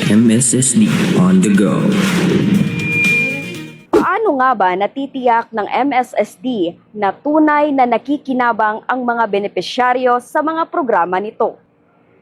MSSD on the go. Paano nga ba natitiyak ng MSSD na tunay na nakikinabang ang mga benepisyaryo sa mga programa nito?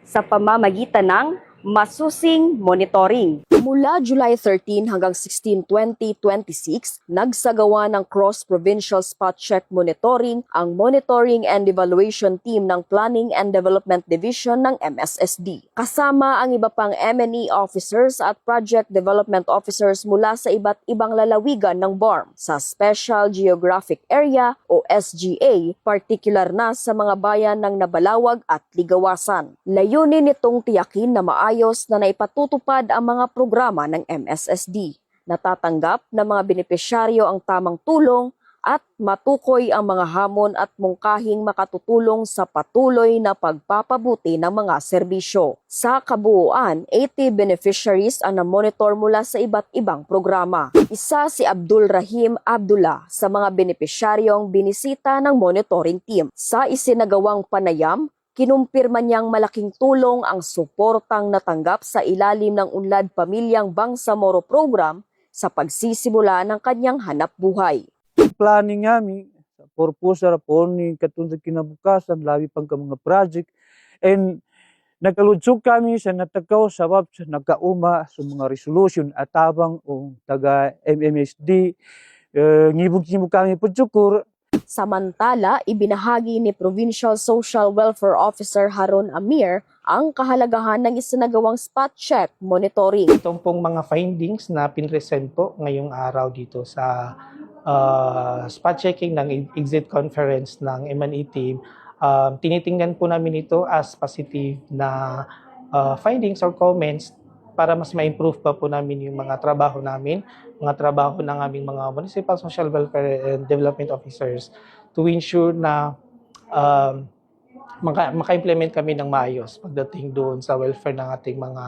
Sa pamamagitan ng masusing monitoring. Mula July 13 hanggang 16, 2026, nagsagawa ng Cross-Provincial Spot Check Monitoring ang Monitoring and Evaluation Team ng Planning and Development Division ng MSSD. Kasama ang iba pang M&E officers at Project Development Officers mula sa iba't ibang lalawigan ng BARM sa Special Geographic Area o SGA, partikular na sa mga bayan ng Nabalawag at Ligawasan. Layunin nitong tiyakin na maayos na naipatutupad ang mga programa ng MSSD. Natatanggap ng mga benepisyaryo ang tamang tulong at matukoy ang mga hamon at mungkahing makatutulong sa patuloy na pagpapabuti ng mga serbisyo. Sa kabuuan, 80 beneficiaries ang na-monitor mula sa iba't ibang programa. Isa si Abdul Rahim Abdullah sa mga benepisyaryong binisita ng monitoring team. Sa isinagawang panayam, kinumpirma niyang malaking tulong ang suportang natanggap sa ilalim ng Unlad Pamilyang Bangsamoro Program sa pagsisimula ng kanyang hanap buhay. Planning namin, sa purpose po ni katulad kinabukasan, labi pang mga project, and nagkaludsog kami sa natakaw sabab sa nagkauma sa mga resolution at tabang o taga MMSD, ngibog-ngibog kami po tsukur. Samantala, ibinahagi ni Provincial Social Welfare Officer Harun Amir ang kahalagahan ng isinagawang spot check monitoring. Itong pong mga findings na pinresent po ngayong araw dito sa spot checking ng exit conference ng M&E team, tinitingnan po namin ito as positive na findings or comments para mas ma-improve pa po namin yung mga trabaho namin, mga trabaho ng aming mga Municipal Social Welfare and Development Officers to ensure na maka-implement kami ng maayos pagdating doon sa welfare ng ating mga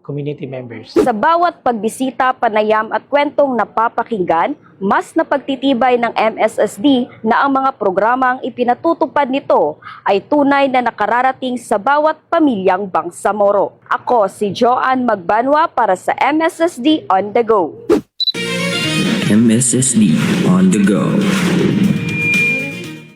community members. Sa bawat pagbisita, panayam at kwentong napapakinggan, mas napagtitibay ng MSSD na ang mga programang ipinatutupad nito ay tunay na nakararating sa bawat pamilyang Bangsamoro. Ako si Joanne Magbanwa para sa MSSD On The Go. MSSD on the go.